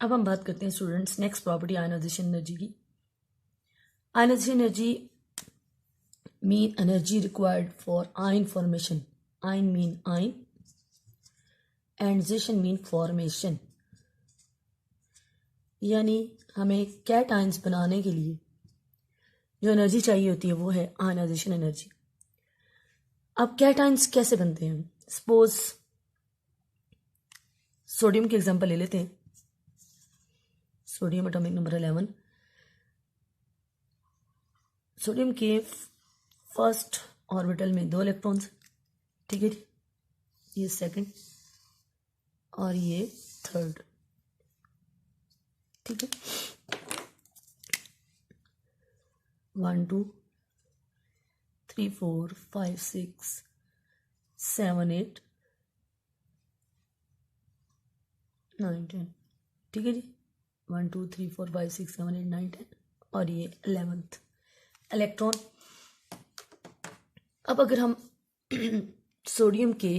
अब हम बात करते हैं students next property ionization energy की। Ionization energy mean energy required for ion formation. Ion mean ion, ionization mean formation, यानी हमें कैट आयंस बनाने के लिए जो एनर्जी चाहिए होती है वो है आयनाइजेशन एनर्जी। अब कैट आयंस कैसे बनते हैं? सपोज सोडियम के एग्जांपल ले लेते हैं। Sodium atomic number 11। सोडियम के फर्स्ट ऑर्बिटल में 2 इलेक्ट्रॉन्स, ठीक है जी, ये सेकंड और ये थर्ड, ठीक है। 1 2 3 4 5 6 7 8 9 10, ठीक है जी। 1 2 3 4 5 6 7 8 9 10 और ये 11th इलेक्ट्रॉन। अब अगर हम सोडियम के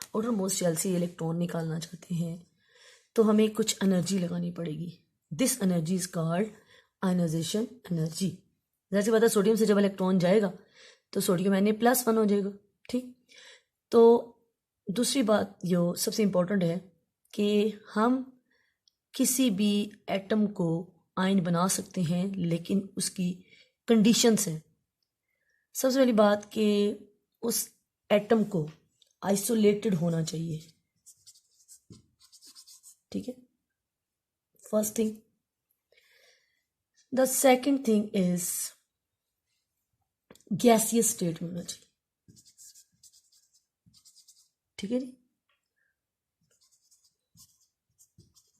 आउटर मोस्ट शेल से इलेक्ट्रॉन निकालना चाहते हैं तो हमें कुछ एनर्जी लगानी पड़ेगी। This energy is called ionization energy. जैसे पता, सोडियम से जब इलेक्ट्रॉन जाएगा तो सोडियम Na+1 हो जाएगा, ठीक। तो दूसरी बात जो सबसे इम्पोर्टेंट है कि हम किसी भी एटम को आयन बना सकते हैं, लेकिन उसकी कंडीशंस हैं। सबसे पहली बात कि उस एटम को आइसोलेटेड होना चाहिए, ठीक है, first thing. The second thing is gaseous state में होना चाहिए, ठीक है जी।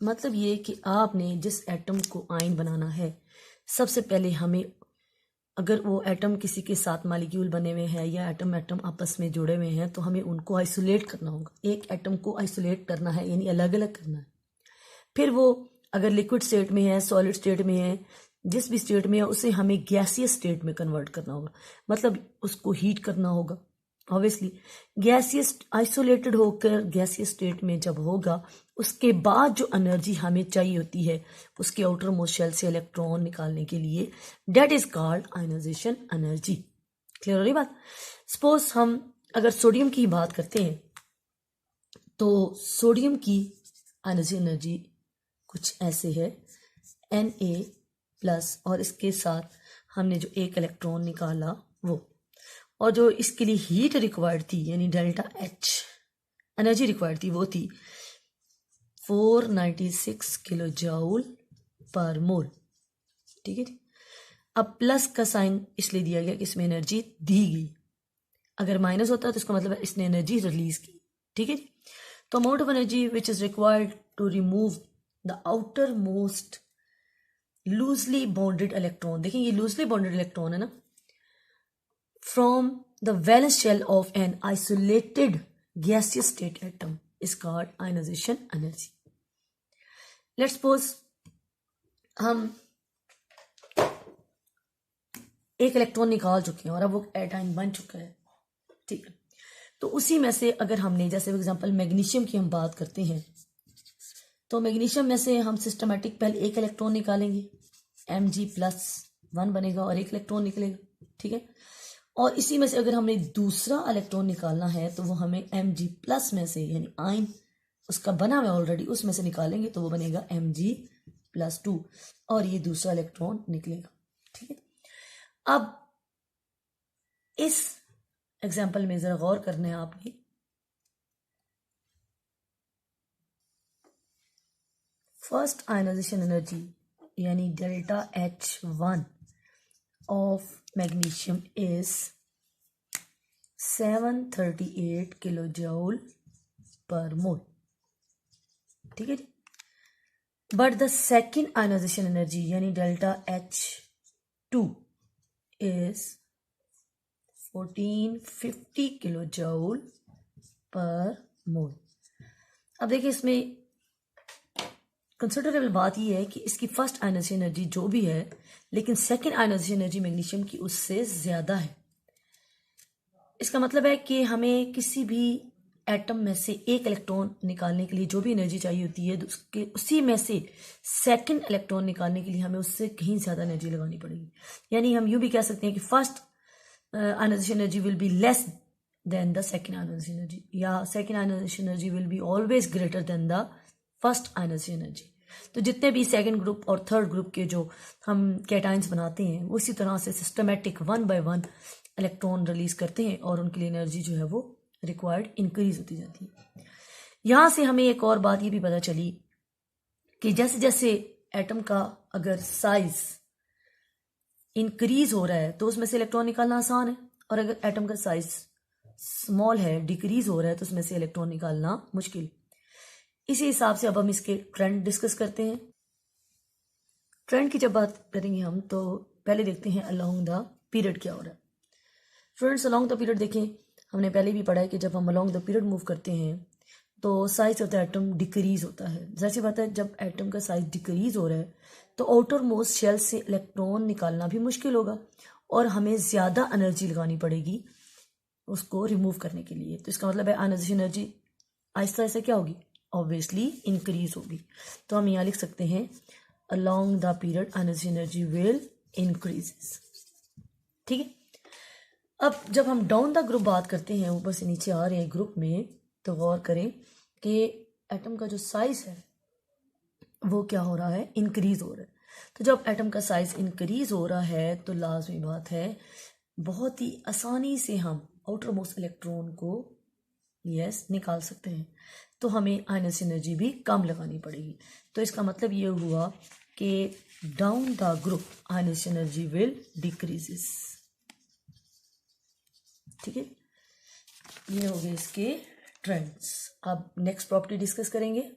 मतलब ये कि आपने जिस एटम को आयन बनाना है, सबसे पहले हमें, अगर वो एटम किसी के साथ मालिक्यूल बने हुए हैं या एटम एटम आपस में जुड़े हुए हैं तो हमें उनको आइसोलेट करना होगा। एक एटम को आइसोलेट करना है, यानी अलग अलग करना है। फिर वो अगर लिक्विड स्टेट में है, सॉलिड स्टेट में है, जिस भी स्टेट में है, उसे हमें गैसियस स्टेट में कन्वर्ट करना होगा, मतलब उसको हीट करना होगा। ऑब्वियसली गैसियस आइसोलेटेड होकर गैसियस स्टेट में जब होगा, उसके बाद जो एनर्जी हमें चाहिए होती है उसके आउटर मोस्ट शेल से इलेक्ट्रॉन निकालने के लिए, that is called ionization energy. Clear हो रही बात? सपोज हम अगर सोडियम की बात करते हैं तो सोडियम की आयनाइजेशन एनर्जी कुछ ऐसे है, Na+ और इसके साथ हमने जो एक इलेक्ट्रॉन निकाला वो, और जो इसके लिए हीट रिक्वायर्ड थी यानी ΔH एनर्जी रिक्वायर्ड थी वो थी 496 किलो जूल पर मोल, ठीक है जी। अब प्लस का साइन इसलिए दिया गया कि इसमें एनर्जी दी गई, अगर माइनस होता तो इसका मतलब है इसने एनर्जी रिलीज की, ठीक है जी। तो amount of energy which is required to remove the outermost loosely bonded electron, देखिए ये लूजली बॉन्डेड इलेक्ट्रॉन है ना, from the valence shell of an isolated gaseous state atom is called ionization energy. Let's suppose हम एक electron निकाल चुके हैं और अब वो एटाइन बन चुका है, ठीक है। तो उसी में से अगर हमने, जैसे एग्जांपल मैग्नीशियम की हम बात करते हैं, तो मैग्नीशियम में से हम सिस्टमैटिक पहले एक इलेक्ट्रॉन निकालेंगे, Mg+1 बनेगा और एक इलेक्ट्रॉन निकलेगा, ठीक है। और इसी में से अगर हमने दूसरा इलेक्ट्रॉन निकालना है तो वो हमें Mg+ में से, यानी आयन उसका बना हुआ ऑलरेडी, उसमें से निकालेंगे तो वो बनेगा Mg+2 और ये दूसरा इलेक्ट्रॉन निकलेगा, ठीक है। अब इस एग्जाम्पल में जरा गौर करना है आपने, फर्स्ट आयनाइजेशन एनर्जी यानी ΔH1 of magnesium is 738 kilo joule per mole, ठीक है जी। But the second ionization energy यानी ΔH2 is 1450 kilo joule per मोल। अब देखिए इसमें कंसिडरेबल बात यह है कि इसकी फर्स्ट आयनाइजेशन एनर्जी जो भी है, लेकिन सेकेंड आयनाइजेशन एनर्जी मैग्नीशियम की उससे ज्यादा है। इसका मतलब है कि हमें किसी भी एटम में से एक इलेक्ट्रॉन निकालने के लिए जो भी एनर्जी चाहिए होती है, उसके उसी में से सेकंड इलेक्ट्रॉन निकालने के लिए हमें उससे कहीं ज़्यादा एनर्जी लगानी पड़ेगी। यानी हम यूँ भी कह सकते हैं कि first ionization energy will be less than the second ionization energy, या second ionization energy will be always greater than the first ionization energy. तो जितने भी सेकंड ग्रुप और थर्ड ग्रुप के जो हम कैटायंस बनाते हैं वो इसी तरह से सिस्टमेटिक 1 by 1 इलेक्ट्रॉन रिलीज करते हैं और उनके लिए एनर्जी जो है वो रिक्वायर्ड इंक्रीज होती जाती है। यहाँ से हमें एक और बात ये भी पता चली कि जैसे जैसे एटम का अगर साइज इंक्रीज हो रहा है तो उसमें से इलेक्ट्रॉन निकालना आसान है, और अगर एटम का साइज स्मॉल है, डिक्रीज हो रहा है, तो उसमें से इलेक्ट्रॉन निकालना मुश्किल। इसी हिसाब से अब हम इसके ट्रेंड डिस्कस करते हैं। ट्रेंड की जब बात करेंगे हम तो पहले देखते हैं अलोंग द पीरियड क्या हो रहा है। फ्रेंड्स, अलोंग द पीरियड देखें, हमने पहले भी पढ़ा है कि जब हम अलोंग द पीरियड मूव करते हैं तो size of the atom decrease होता है। जैसी बात है, जब एटम का साइज डिक्रीज हो रहा है तो आउटर मोस्ट शेल से इलेक्ट्रॉन निकालना भी मुश्किल होगा और हमें ज़्यादा एनर्जी लगानी पड़ेगी उसको रिमूव करने के लिए। तो इसका मतलब है आयनाइजेशन एनर्जी आहिस्ता आहिस्ता क्या होगी, ऑब्वियसली इंक्रीज होगी। तो हम यहाँ लिख सकते हैं along the period ionization energy will increases. ठीक है, अब जब हम डाउन द ग्रुप बात करते हैं, ऊपर से नीचे आ रहे हैं ग्रुप में, तो गौर करें कि एटम का जो साइज है वो क्या हो रहा है, इंक्रीज हो रहा है। तो जब एटम का साइज इंक्रीज हो रहा है तो लाजमी बात है बहुत ही आसानी से हम आउटर मोस्ट इलेक्ट्रॉन को निकाल सकते हैं, तो हमें आयनाइजेशन एनर्जी भी कम लगानी पड़ेगी। तो इसका मतलब ये हुआ कि down the group ionization energy will decreases. ठीक है, ये हो गए इसके ट्रेंड्स। अब नेक्स्ट प्रॉपर्टी डिस्कस करेंगे।